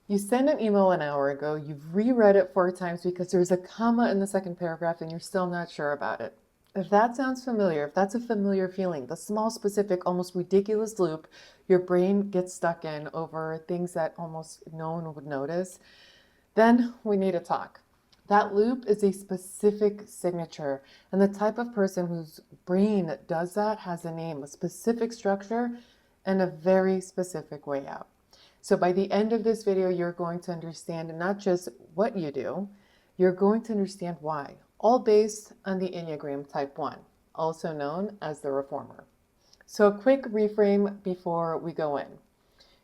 You sent an email an hour ago, you've reread it 4 times because there's a comma in the second paragraph and you're still not sure about it. If that sounds familiar, if that's a familiar feeling, the small, specific, almost ridiculous loop your brain gets stuck in over things that almost no one would notice, then we need to talk. That loop is a specific signature, and the type of person whose brain does that has a name, a specific structure, and a very specific way out. So by the end of this video, you're going to understand not just what you do, you're going to understand why, all based on the Enneagram Type 1, also known as the Reformer. So a quick reframe before we go in.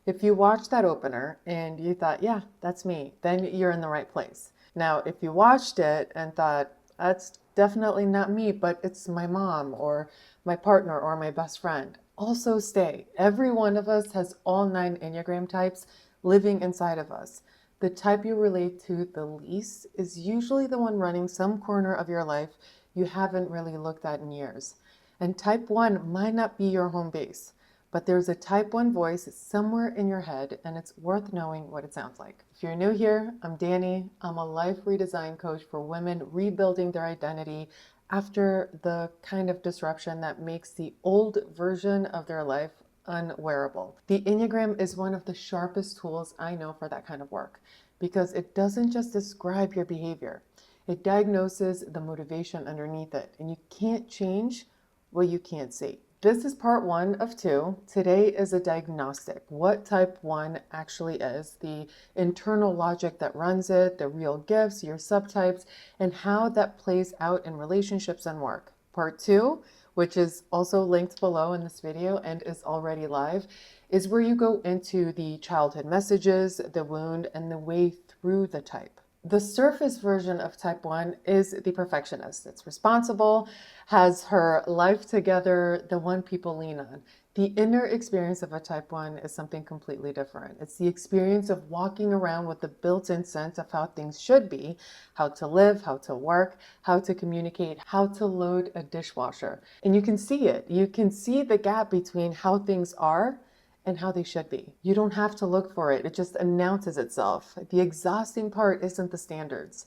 If you watched that opener and you thought, yeah, that's me, then you're in the right place. Now, if you watched it and thought, that's definitely not me, but it's my mom or my partner or my best friend, also stay. Every one of us has all 9 Enneagram types living inside of us. The type you relate to the least is usually the one running some corner of your life you haven't really looked at in years. And type 1 might not be your home base, but there's a type 1 voice somewhere in your head, and it's worth knowing what it sounds like. If you're new here, I'm Danny. I'm a life redesign coach for women rebuilding their identity after the kind of disruption that makes the old version of their life unwearable. The Enneagram is one of the sharpest tools I know for that kind of work because it doesn't just describe your behavior, it diagnoses the motivation underneath it, and you can't change what you can't see. This is part 1 of 2. Today is a diagnostic. What type 1 actually is, the internal logic that runs it, the real gifts, your subtypes, and how that plays out in relationships and work. Part 2, which is also linked below in this video and is already live, is where you go into the childhood messages, the wound, and the way through the type. The surface version of type 1 is the perfectionist. It's responsible, has her life together, the one people lean on. The inner experience of a type 1 is something completely different. It's the experience of walking around with the built-in sense of how things should be, how to live, how to work, how to communicate, how to load a dishwasher. And you can see it. You can see the gap between how things are and how they should be. You don't have to look for it. It just announces itself. The exhausting part isn't the standards.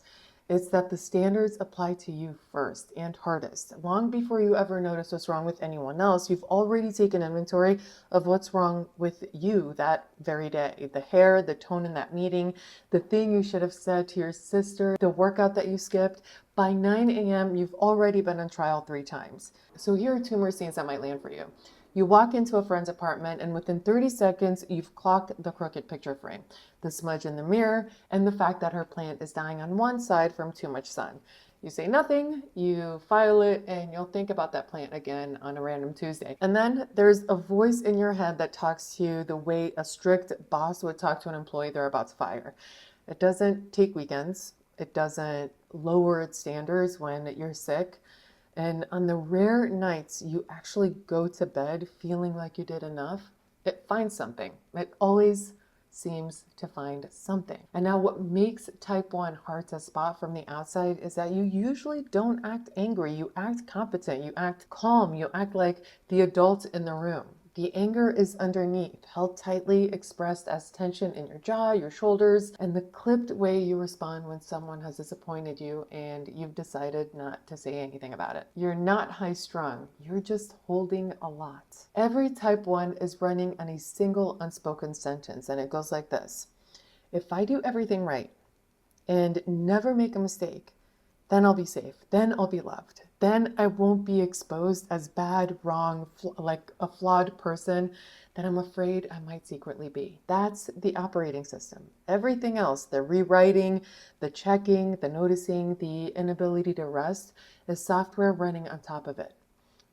It's that the standards apply to you first and hardest. Long before you ever notice what's wrong with anyone else, you've already taken inventory of what's wrong with you that very day. The hair, the tone in that meeting, the thing you should have said to your sister, the workout that you skipped. By 9 a.m., you've already been on trial 3 times. So here are 2 more scenes that might land for you. You walk into a friend's apartment and within 30 seconds, you've clocked the crooked picture frame, the smudge in the mirror, and the fact that her plant is dying on one side from too much sun. You say nothing, you file it, and you'll think about that plant again on a random Tuesday. And then there's a voice in your head that talks to you the way a strict boss would talk to an employee they're about to fire. It doesn't take weekends. It doesn't lower its standards when you're sick. And on the rare nights you actually go to bed feeling like you did enough, it finds something. It always seems to find something. And now what makes type 1 hard to spot from the outside is that you usually don't act angry. You act competent. You act calm. You act like the adult in the room. The anger is underneath, held tightly, expressed as tension in your jaw, your shoulders, and the clipped way you respond when someone has disappointed you and you've decided not to say anything about it. You're not high-strung, you're just holding a lot. Every type 1 is running on a single unspoken sentence, and it goes like this. If I do everything right and never make a mistake, then I'll be safe. Then I'll be loved. Then I won't be exposed as bad, wrong, like a flawed person that I'm afraid I might secretly be. That's the operating system. Everything else, the rewriting, the checking, the noticing, the inability to rest, is software running on top of it.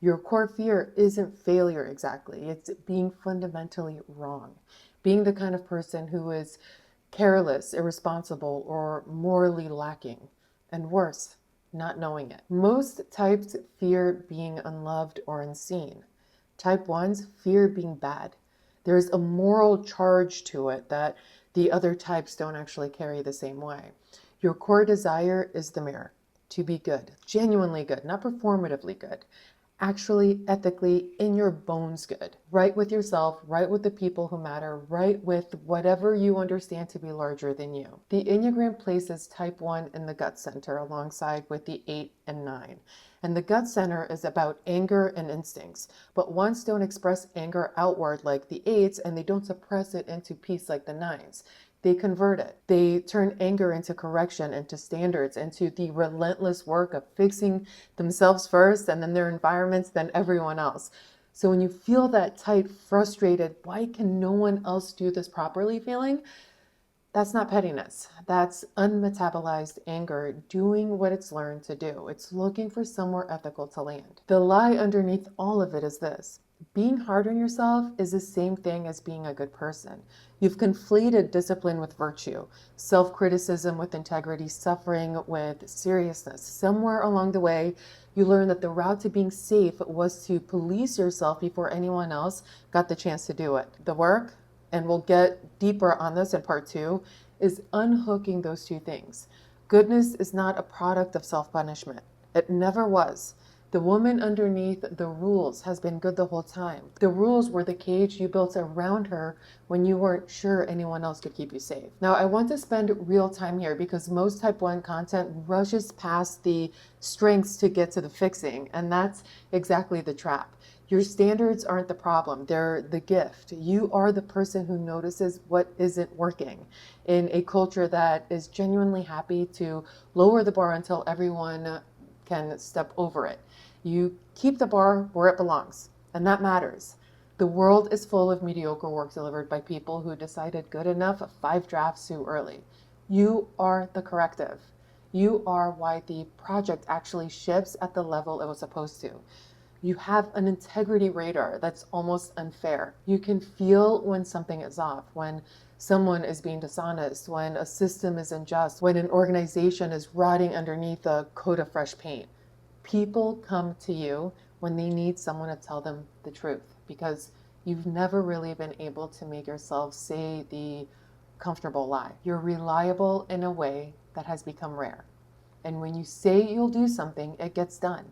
Your core fear isn't failure exactly. It's being fundamentally wrong. Being the kind of person who is careless, irresponsible, or morally lacking. And worse, not knowing it. Most types fear being unloved or unseen. Type 1s fear being bad. There's a moral charge to it that the other types don't actually carry the same way. Your core desire is the mirror, to be good, genuinely good, not performatively good. actually ethically in your bones good, right with yourself, right with the people who matter, right with whatever you understand to be larger than you. The Enneagram places type 1 in the gut center alongside with the 8 and 9. And the gut center is about anger and instincts, but ones don't express anger outward like the 8s, and they don't suppress it into peace like the 9s. They convert it. They turn anger into correction, into standards, into the relentless work of fixing themselves first and then their environments, then everyone else. So when you feel that tight, frustrated, why can no one else do this properly feeling, that's not pettiness. That's unmetabolized anger doing what it's learned to do. It's looking for somewhere ethical to land. The lie underneath all of it is this: being hard on yourself is the same thing as being a good person. You've conflated discipline with virtue, self-criticism with integrity, suffering with seriousness. Somewhere along the way, you learn that the route to being safe was to police yourself before anyone else got the chance to do it. The work, and we'll get deeper on this in part 2, is unhooking those two things. Goodness is not a product of self-punishment. It never was. The woman underneath the rules has been good the whole time. The rules were the cage you built around her when you weren't sure anyone else could keep you safe. Now, I want to spend real time here because most type 1 content rushes past the strengths to get to the fixing, and that's exactly the trap. Your standards aren't the problem, they're the gift. You are the person who notices what isn't working in a culture that is genuinely happy to lower the bar until everyone can step over it. You keep the bar where it belongs, and that matters. The world is full of mediocre work delivered by people who decided good enough 5 drafts too early. You are the corrective. You are why the project actually ships at the level it was supposed to. You have an integrity radar that's almost unfair. You can feel when something is off, when someone is being dishonest, when a system is unjust, when an organization is rotting underneath a coat of fresh paint. People come to you when they need someone to tell them the truth because you've never really been able to make yourself say the comfortable lie. You're reliable in a way that has become rare. And when you say you'll do something, it gets done.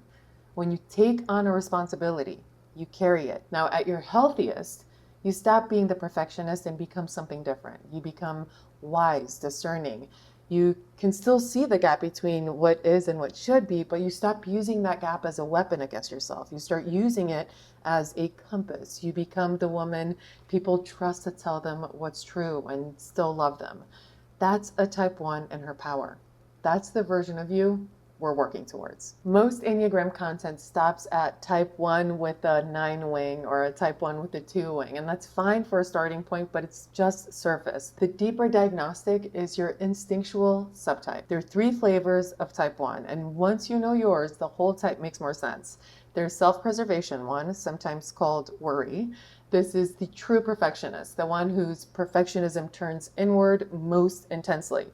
When you take on a responsibility, you carry it. Now, at your healthiest, you stop being the perfectionist and become something different. You become wise, discerning. You can still see the gap between what is and what should be, but you stop using that gap as a weapon against yourself. You start using it as a compass. You become the woman people trust to tell them what's true and still love them. That's a type 1 in her power. That's the version of you we're working towards. Most Enneagram content stops at type 1 with a 9 wing or a type 1 with a 2 wing, and that's fine for a starting point, but it's just surface. The deeper diagnostic is your instinctual subtype. There are 3 flavors of type 1, and once you know yours, the whole type makes more sense. There's self-preservation one, sometimes called worry. This is the true perfectionist, the one whose perfectionism turns inward most intensely.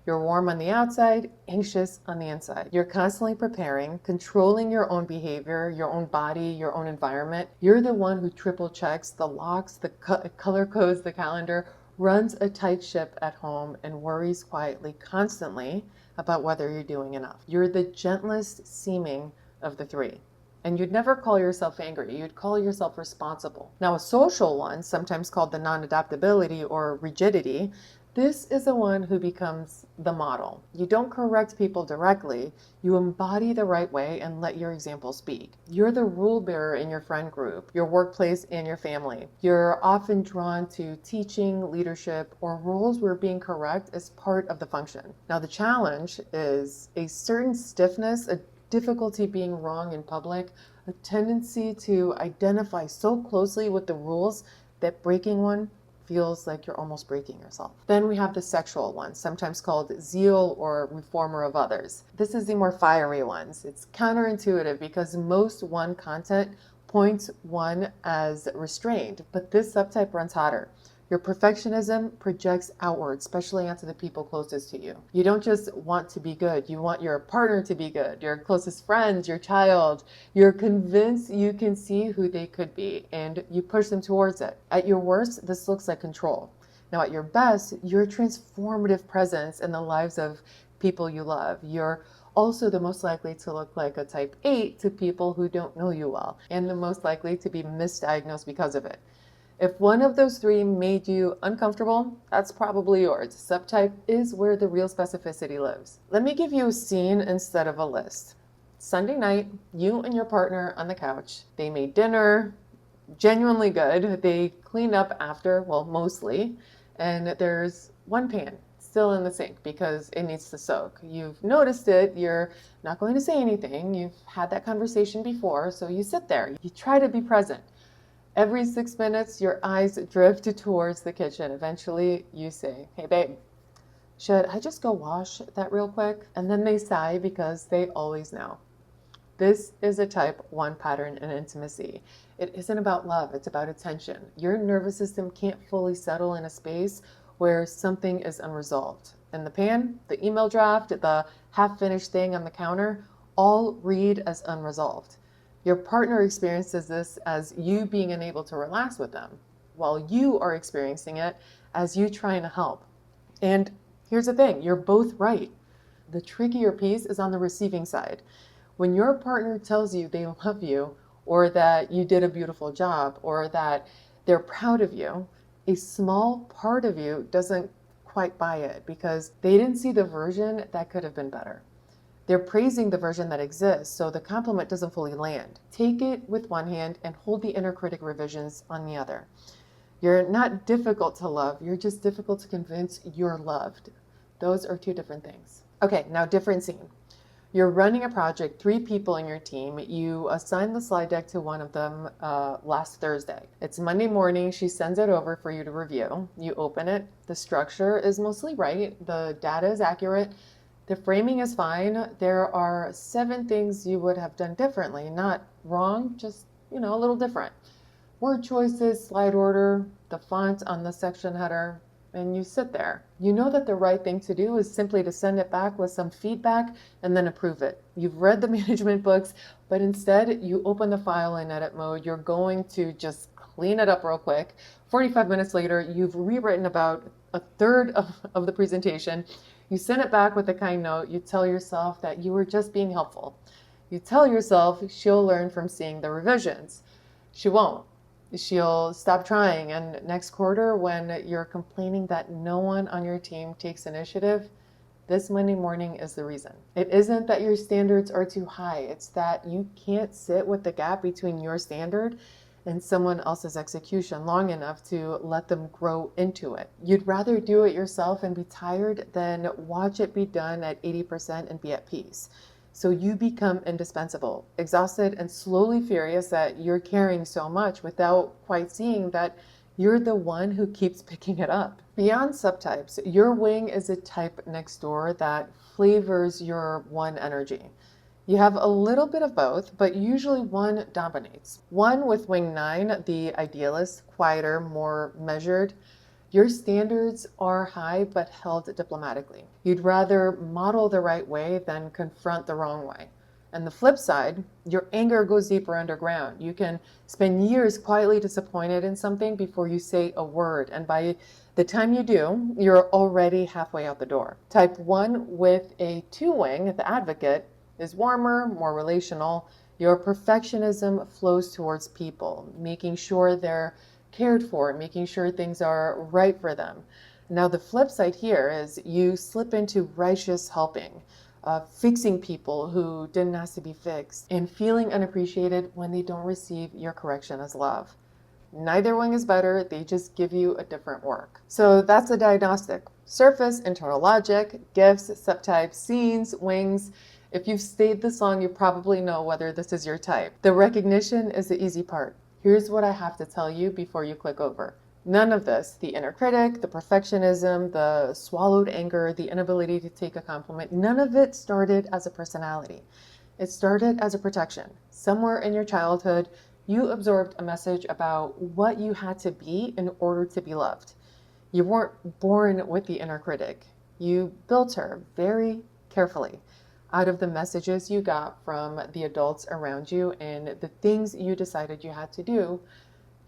You're warm on the outside, anxious on the inside. You're constantly preparing, controlling your own behavior, your own body, your own environment. You're the one who triple checks the locks, the color codes, the calendar, runs a tight ship at home, and worries quietly, constantly about whether you're doing enough. You're the gentlest seeming of the 3. And you'd never call yourself angry. You'd call yourself responsible. Now, a social one, sometimes called the non-adaptability or rigidity, this is the one who becomes the model. You don't correct people directly. You embody the right way and let your example speak. You're the rule bearer in your friend group, your workplace, and your family. You're often drawn to teaching, leadership, or roles where being correct is part of the function. Now, the challenge is a certain stiffness, a difficulty being wrong in public, a tendency to identify so closely with the rules that breaking one feels like you're almost breaking yourself. Then we have the sexual ones, sometimes called zeal or reformer of others. This is the more fiery ones. It's counterintuitive because most 1 content points 1 as restrained, but this subtype runs hotter. Your perfectionism projects outward, especially onto the people closest to you. You don't just want to be good, you want your partner to be good, your closest friends, your child. You're convinced you can see who they could be, and you push them towards it. At your worst, this looks like control. Now, at your best, you're a transformative presence in the lives of people you love. You're Also the most likely to look like a type 8 to people who don't know you well, and the most likely to be misdiagnosed because of it. If one of those three made you uncomfortable, that's probably yours. Subtype is where the real specificity lives. Let me give you a scene instead of a list. Sunday night, you and your partner on the couch. They made dinner, genuinely good. They cleaned up after, well, mostly, and there's one pan still in the sink because it needs to soak. You've noticed it. You're not going to say anything. You've had that conversation before, so you sit there. You try to be present. Every 6 minutes, your eyes drift towards the kitchen. Eventually, you say, "Hey, babe, should I just go wash that real quick?" And then they sigh because they always know. This is a type 1 pattern in intimacy. It isn't about love, it's about attention. Your nervous system can't fully settle in a space where something is unresolved. In the pan, the email draft, the half-finished thing on the counter, all read as unresolved. Your partner experiences this as you being unable to relax with them, while you are experiencing it as you trying to help. And here's the thing, you're both right. The trickier piece is on the receiving side. When your partner tells you they love you, or that you did a beautiful job, or that they're proud of you, a small part of you doesn't quite buy it because they didn't see the version that could have been better. They're praising the version that exists, so the compliment doesn't fully land. Take it with one hand and hold the inner critic revisions on the other. You're not difficult to love, you're just difficult to convince you're loved. Those are two different things. Okay, now different scene. You're running a project, 3 people in your team. You assign the slide deck to one of them last Thursday. It's Monday morning. She sends it over for you to review. You open it. The structure is mostly right. The data is accurate. The framing is fine. There are 7 things you would have done differently. Not wrong, just, a little different. Word choices, slide order, the font on the section header, and you sit there. You know that the right thing to do is simply to send it back with some feedback and then approve it. You've read the management books, but instead you open the file in edit mode. You're going to just clean it up real quick. 45 minutes later, you've rewritten about a third of the presentation. You send it back with a kind note. You tell yourself that you were just being helpful. You tell yourself she'll learn from seeing the revisions. She won't. She'll stop trying, and next quarter, when you're complaining that no one on your team takes initiative, this Monday morning is the reason. It isn't that your standards are too high, it's that you can't sit with the gap between your standard and someone else's execution long enough to let them grow into it. You'd rather do it yourself and be tired than watch it be done at 80% and be at peace. So you become indispensable, exhausted and slowly furious that you're carrying so much without quite seeing that you're the one who keeps picking it up. Beyond subtypes, your wing is a type next door that flavors your one energy. You have a little bit of both, but usually one dominates. One with wing 9, the idealist, quieter, more measured. Your standards are high but held diplomatically. You'd rather model the right way than confront the wrong way. And the flip side, your anger goes deeper underground. You can spend years quietly disappointed in something before you say a word, and by the time you do, you're already halfway out the door. Type 1 with a 2 wing, the advocate, is warmer, more relational. Your perfectionism flows towards people, making sure they're cared for, making sure things are right for them. Now, the flip side here is you slip into righteous helping, fixing people who didn't ask to be fixed, and feeling unappreciated when they don't receive your correction as love. Neither wing is better, they just give you a different work. So that's a diagnostic. Surface, internal logic, gifts, subtypes, scenes, wings. If you've stayed this long, you probably know whether this is your type. The recognition is the easy part. Here's what I have to tell you before you click over. None of this, the inner critic, the perfectionism, the swallowed anger, the inability to take a compliment, none of it started as a personality. It started as a protection. Somewhere in your childhood, you absorbed a message about what you had to be in order to be loved. You weren't born with the inner critic. You built her very carefully out of the messages you got from the adults around you and the things you decided you had to do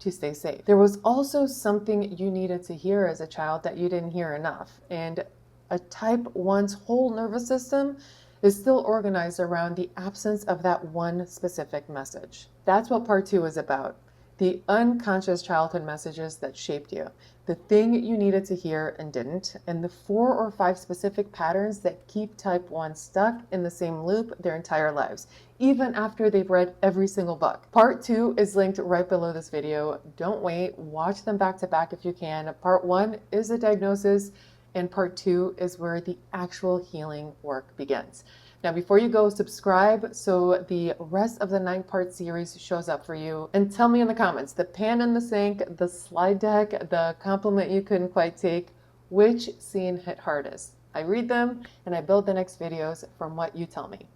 to stay safe. There was also something you needed to hear as a child that you didn't hear enough. And a type 1's whole nervous system is still organized around the absence of that one specific message. That's what part 2 is about. The unconscious childhood messages that shaped you, the thing you needed to hear and didn't, and the 4 or 5 specific patterns that keep type 1 stuck in the same loop their entire lives, even after they've read every single book. Part 2 is linked right below this video. Don't wait, watch them back to back if you can. Part 1 is a diagnosis, and part 2 is where the actual healing work begins. Now, before you go, subscribe so the rest of the 9-part series shows up for you. And tell me in the comments, the pan in the sink, the slide deck, the compliment you couldn't quite take, which scene hit hardest? I read them and I build the next videos from what you tell me.